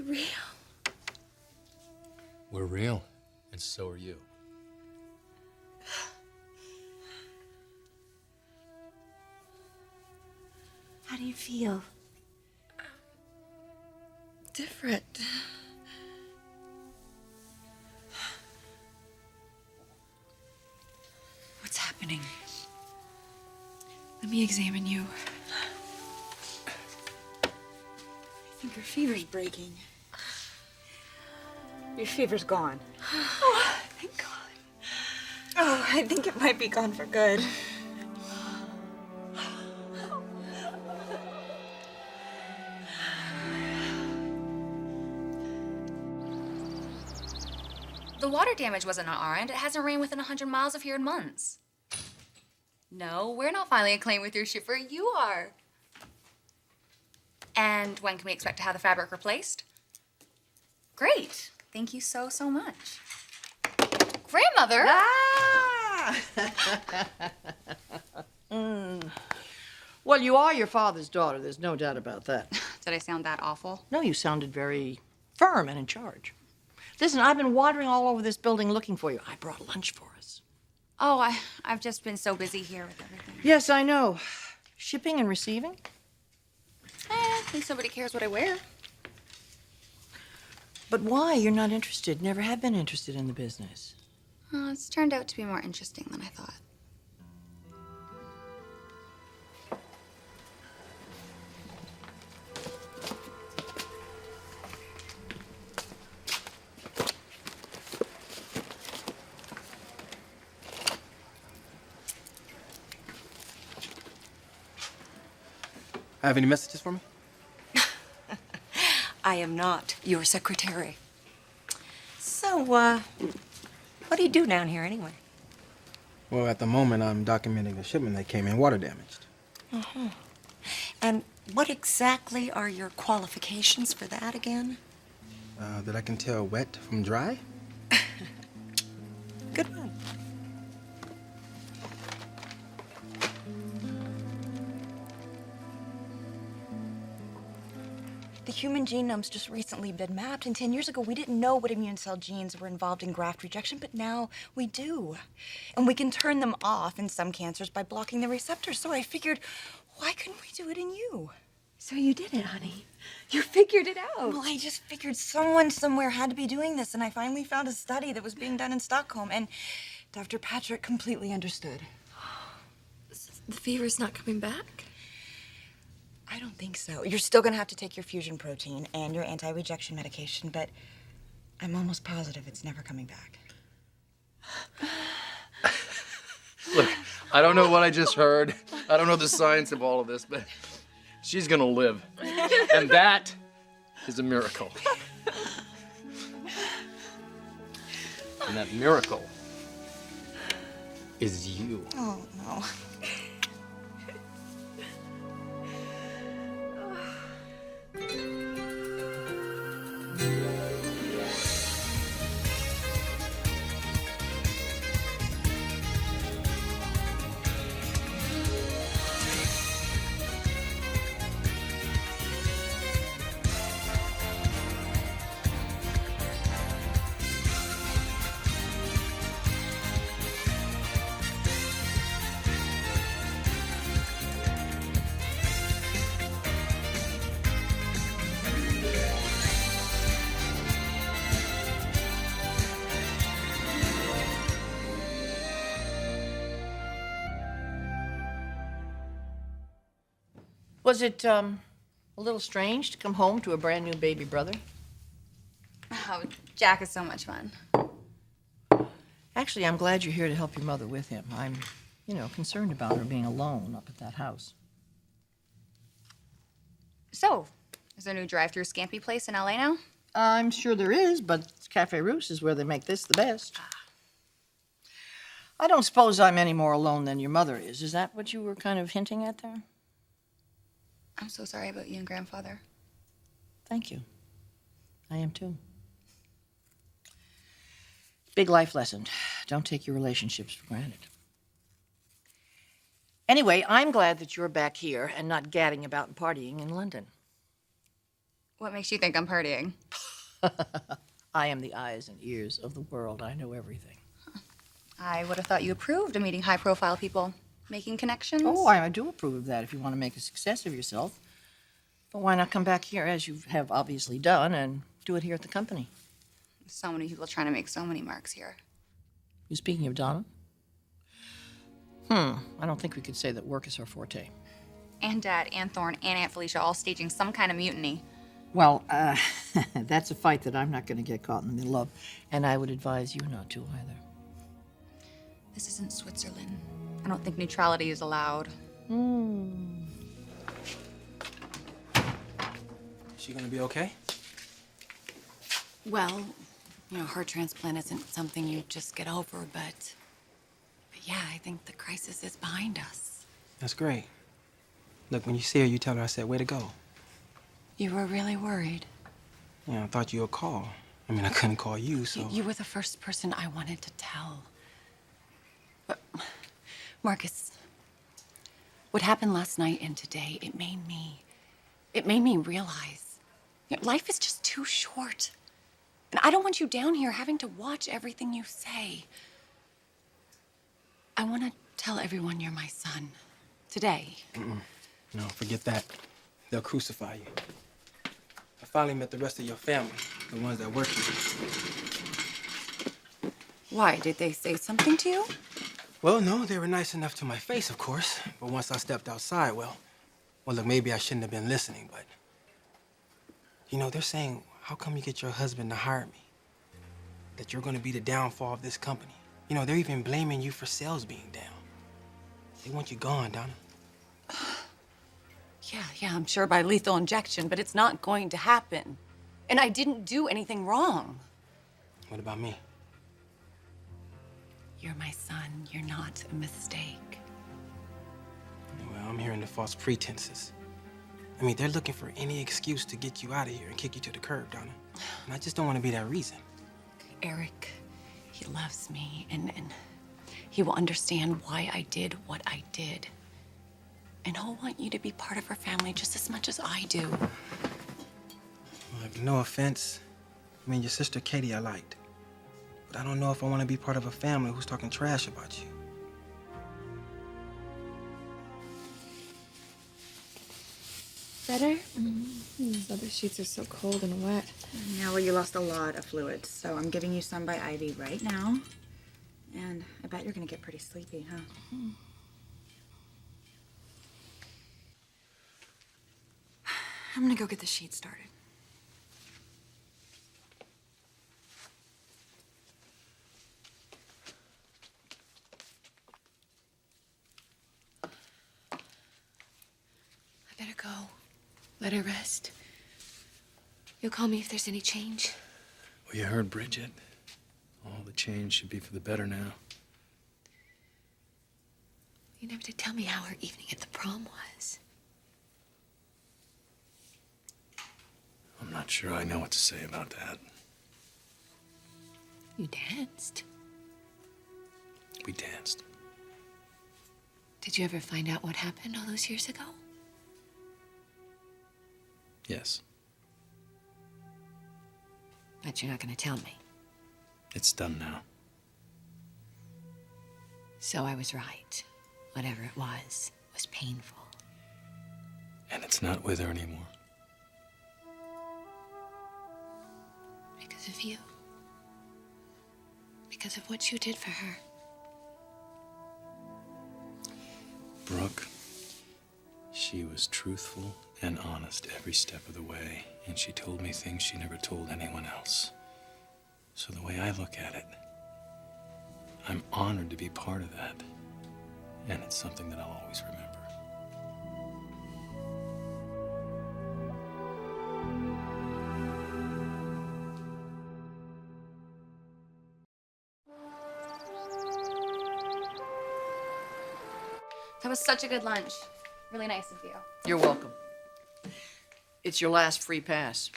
real? We're real, and so are you. How do you feel? Different. What's happening? Let me examine you. I think your fever's breaking. Your fever's gone. Oh, thank God. Oh, I think it might be gone for good. The water damage wasn't on our end. It hasn't rained within 100 miles of here in months. No, we're not filing a claim with your shipper. You are. And when can we expect to have the fabric replaced? Great. Thank you so, so much. Grandmother! Ah! Well, you are your father's daughter. There's no doubt about that. Did I sound that awful? No, you sounded very firm and in charge. Listen, I've been wandering all over this building looking for you. I brought lunch for us. Oh, I've just been so busy here with everything. Yes, I know. Shipping and receiving? At least nobody cares what I wear. But why? You're not interested. Never have been interested in the business. It's turned out to be more interesting than I thought. Have any messages for me? I am not your secretary. So, what do you do down here anyway? Well, at the moment, I'm documenting a shipment that came in water damaged. Uh-huh. And what exactly are your qualifications for that again? That I can tell wet from dry? Good one. The human genome's just recently been mapped, and 10 years ago we didn't know what immune cell genes were involved in graft rejection, but now we do. And we can turn them off in some cancers by blocking the receptors. So I figured, why couldn't we do it in you? So you did it, honey. You figured it out. Well, I just figured someone somewhere had to be doing this, and I finally found a study that was being done in Stockholm, and Dr. Patrick completely understood. The fever's not coming back? I don't think so. You're still gonna have to take your fusion protein and your anti-rejection medication, but I'm almost positive it's never coming back. Look, I don't know what I just heard. I don't know the science of all of this, but she's gonna live. And that is a miracle. And that miracle is you. Oh, no. Was it, a little strange to come home to a brand new baby brother? Oh, Jack is so much fun. Actually, I'm glad you're here to help your mother with him. I'm, concerned about her being alone up at that house. So, is there a new drive-through scampi place in LA now? I'm sure there is, but Cafe Russe is where they make this the best. I don't suppose I'm any more alone than your mother is. Is that what you were kind of hinting at there? I'm so sorry about you and Grandfather. Thank you. I am too. Big life lesson. Don't take your relationships for granted. Anyway, I'm glad that you're back here and not gadding about and partying in London. What makes you think I'm partying? I am the eyes and ears of the world. I know everything. I would have thought you approved of meeting high-profile people, making connections. Oh, I do approve of that if you want to make a success of yourself. But why not come back here, as you have obviously done, and do it here at the company? So many people trying to make so many marks here. You speaking of Donna? I don't think we could say that work is her forte. And Dad, and Thorne, and Aunt Felicia all staging some kind of mutiny. Well, that's a fight that I'm not going to get caught in the middle of, and I would advise you not to either. This isn't Switzerland. I don't think neutrality is allowed. She gonna be okay? Well, heart transplant isn't something you just get over, but yeah, I think the crisis is behind us. That's great. Look, when you see her, you tell her I said, way to go. You were really worried. Yeah, I thought you would call. I mean, I couldn't call you, so. You were the first person I wanted to tell. But, Marcus, what happened last night and today, it made me realize life is just too short. And I don't want you down here having to watch everything you say. I want to tell everyone you're my son. Today. No, forget that. They'll crucify you. I finally met the rest of your family, the ones that work here. Why? Did they say something to you? Well, no, they were nice enough to my face, of course. But once I stepped outside, well, look, maybe I shouldn't have been listening, but... they're saying, how come you get your husband to hire me? That you're gonna be the downfall of this company. They're even blaming you for sales being down. They want you gone, Donna. Yeah, I'm sure by lethal injection, but it's not going to happen. And I didn't do anything wrong. What about me? You're my son. You're not a mistake. Well, I'm hearing the false pretenses. I mean, they're looking for any excuse to get you out of here and kick you to the curb, Donna. And I just don't want to be that reason. Eric, he loves me, and he will understand why I did what I did. And he'll want you to be part of our family just as much as I do. Look, no offense. I mean, your sister Katie I liked. But I don't know if I want to be part of a family who's talking trash about you. Better? These other sheets are so cold and wet. Yeah, well, you lost a lot of fluids, so I'm giving you some by IV right now. And I bet you're gonna get pretty sleepy, huh? I'm gonna go get the sheet started. I better go. Let her rest. You'll call me if there's any change. Well, you heard Bridget. All the change should be for the better now. You never did tell me how her evening at the prom was. I'm not sure I know what to say about that. You danced. We danced. Did you ever find out what happened all those years ago? Yes. But you're not gonna tell me. It's done now. So I was right. Whatever it was painful. And it's not with her anymore. Because of you. Because of what you did for her. Brooke, she was truthful and honest every step of the way, and she told me things she never told anyone else. So the way I look at it, I'm honored to be part of that, and it's something that I'll always remember. That was such a good lunch. Really nice of you. You're welcome. It's your last free pass.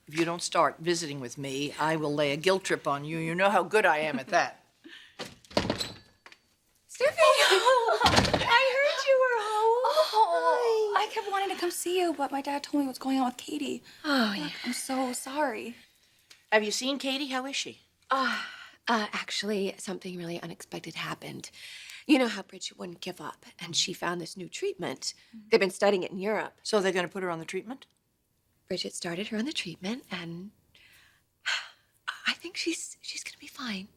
If you don't start visiting with me, I will lay a guilt trip on you. You know how good I am at that. Steffy! I heard you were home. Oh, I kept wanting to come see you, but my dad told me what's going on with Katie. Oh, yeah. I'm so sorry. Have you seen Katie? How is she? Actually, something really unexpected happened. You know how Bridget wouldn't give up, and she found this new treatment. They've been studying it in Europe. So they're going to put her on the treatment? Bridget started her on the treatment, and I think she's gonna be fine.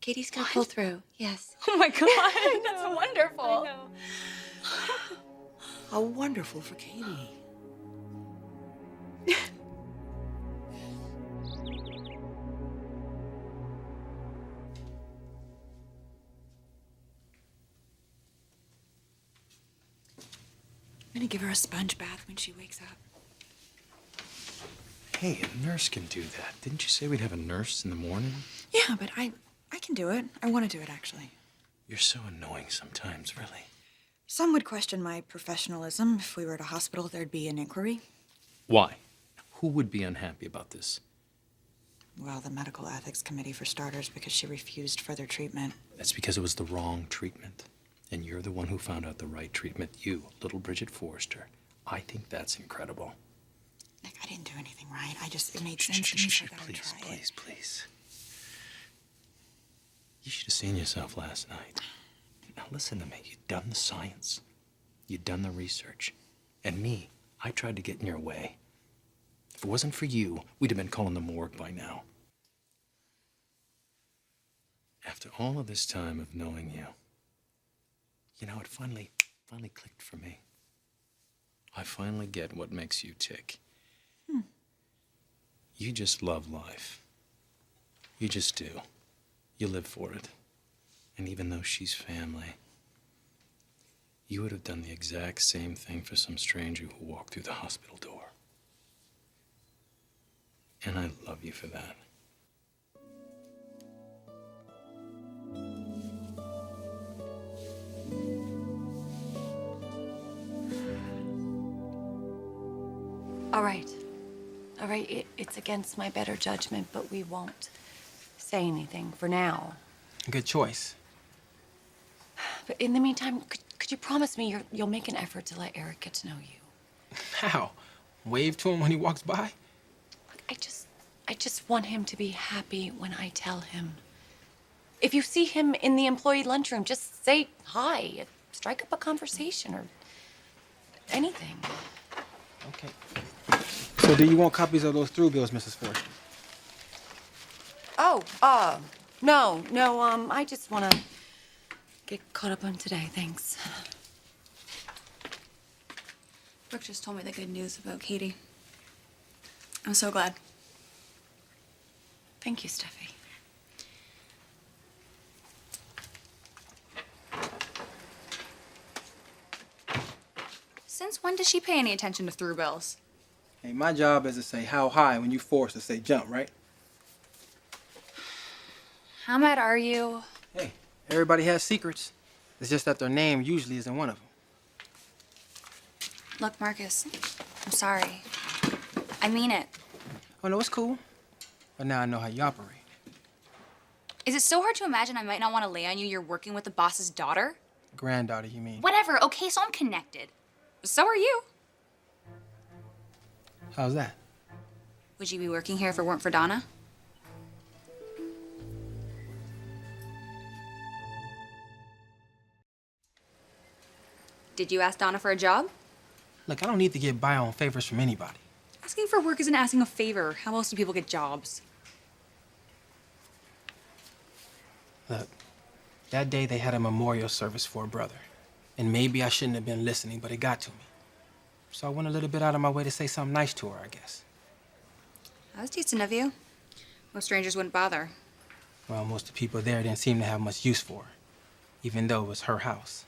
Katie's gonna pull through. Yes. Oh my God, that's wonderful. I know. How wonderful for Katie. I'm gonna give her a sponge bath when she wakes up. Hey, a nurse can do that. Didn't you say we'd have a nurse in the morning? Yeah, but I can do it. I want to do it, actually. You're so annoying sometimes, really. Some would question my professionalism. If we were at a hospital, there'd be an inquiry. Why? Who would be unhappy about this? Well, the medical ethics committee, for starters, because she refused further treatment. That's because it was the wrong treatment. And you're the one who found out the right treatment. You, little Bridget Forrester. I think that's incredible. Nick, I didn't do anything right. It made sense to me, so I gotta Please, try it. please, please. You should have seen yourself last night. Now listen to me. You'd done the science. You'd done the research. And me, I tried to get in your way. If it wasn't for you, we'd have been calling the morgue by now. After all of this time of knowing you, you know, it finally clicked for me. I finally get what makes you tick. You just love life. You just do. You live for it. And even though she's family, you would have done the exact same thing for some stranger who walked through the hospital door. And I love you for that. All right. All right, it's against my better judgment, but we won't say anything for now. Good choice. But in the meantime, could you promise me you'll make an effort to let Eric get to know you? How? Wave to him when he walks by? Look, I just want him to be happy when I tell him. If you see him in the employee lunchroom, just say hi. Strike up a conversation or anything. Okay. So do you want copies of those through bills, Mrs. Forrester? Oh, no, I just want to get caught up on today, thanks. Brooke just told me the good news about Katie. I'm so glad. Thank you, Steffy. Since when does she pay any attention to through bills? Hey, my job is to say how high when you forced to say jump, right? How mad are you? Hey, everybody has secrets. It's just that their name usually isn't one of them. Look, Marcus, I'm sorry. I mean it. Oh, no, it's cool. But now I know how you operate. Is it so hard to imagine I might not want to lay on you? You're working with the boss's daughter? Granddaughter, you mean? Whatever, okay, so I'm connected. So are you. How's that? Would you be working here if it weren't for Donna? Did you ask Donna for a job? Look, I don't need to get by on favors from anybody. Asking for work isn't asking a favor. How else do people get jobs? Look, that day they had a memorial service for a brother. And maybe I shouldn't have been listening, but it got to me. So I went a little bit out of my way to say something nice to her, I guess. That was decent of you. Most strangers wouldn't bother. Well, most of the people there didn't seem to have much use for her, even though it was her house.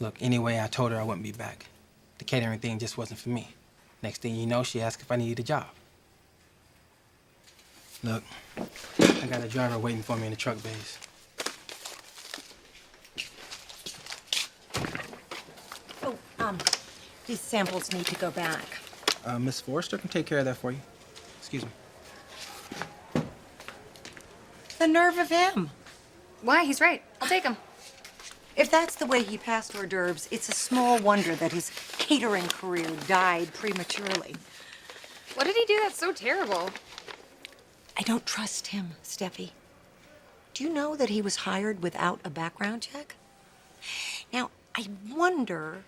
Look, anyway, I told her I wouldn't be back. The catering thing just wasn't for me. Next thing you know, she asked if I needed a job. Look, I got a driver waiting for me in the truck bays. These samples need to go back. Miss Forrester can take care of that for you. Excuse me. The nerve of him. Why? He's right. I'll take him. If that's the way he passed hors d'oeuvres, it's a small wonder that his catering career died prematurely. What did he do that's so terrible? I don't trust him, Steffi. Do you know that he was hired without a background check? Now, I wonder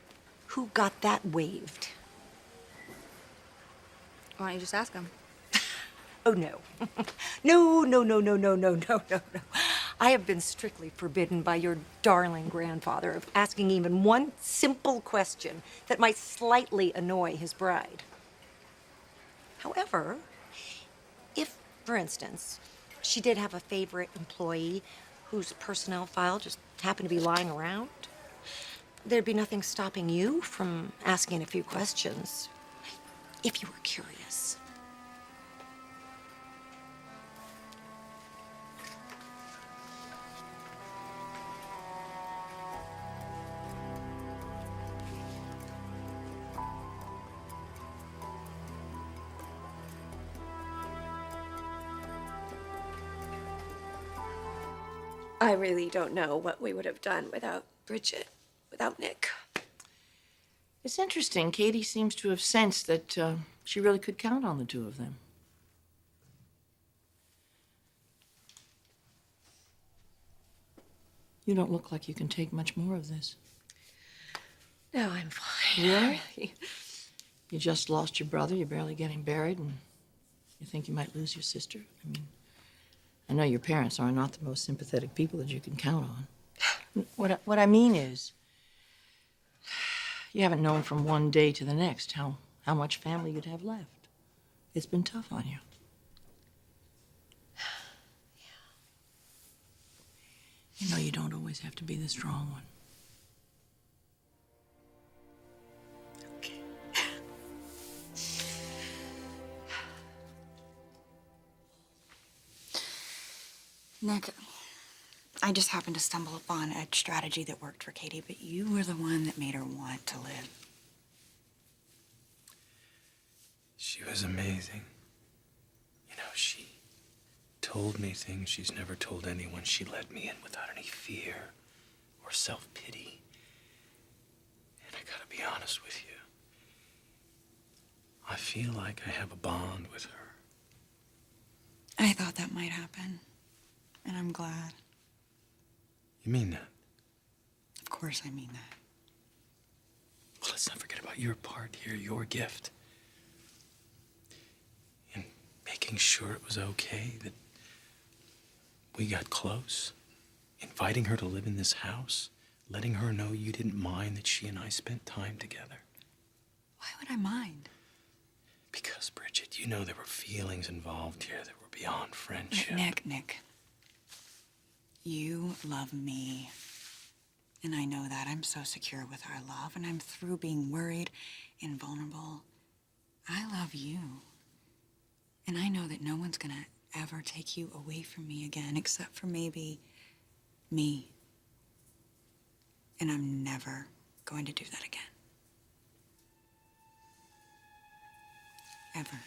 who got that waived. Why don't you just ask him? Oh, no. No. I have been strictly forbidden by your darling grandfather of asking even one simple question that might slightly annoy his bride. However, if, for instance, she did have a favorite employee whose personnel file just happened to be lying around, there'd be nothing stopping you from asking a few questions if you were curious. I really don't know what we would have done without Bridget, without Nick. It's interesting. Katie seems to have sensed that she really could count on the two of them. You don't look like you can take much more of this. No, I'm fine. Really? You just lost your brother, you're barely getting buried, and you think you might lose your sister? I mean, I know your parents are not the most sympathetic people that you can count on. What I mean is, you haven't known from one day to the next how much family you'd have left. It's been tough on you. You know, you don't always have to be the strong one. Okay. Nick, I just happened to stumble upon a strategy that worked for Katie, but you were the one that made her want to live. She was amazing. You know, she told me things she's never told anyone. She let me in without any fear or self-pity. And I gotta be honest with you. I feel like I have a bond with her. I thought that might happen, and I'm glad. You mean that? Of course I mean that. Well, let's not forget about your part here, your gift. In making sure it was okay that we got close, inviting her to live in this house, letting her know you didn't mind that she and I spent time together. Why would I mind? Because, Bridget, you know there were feelings involved here that were beyond friendship. Nick. You love me. And I know that. I'm so secure with our love, and I'm through being worried and vulnerable. I love you. And I know that no one's gonna ever take you away from me again, except for maybe me. And I'm never going to do that again. Ever.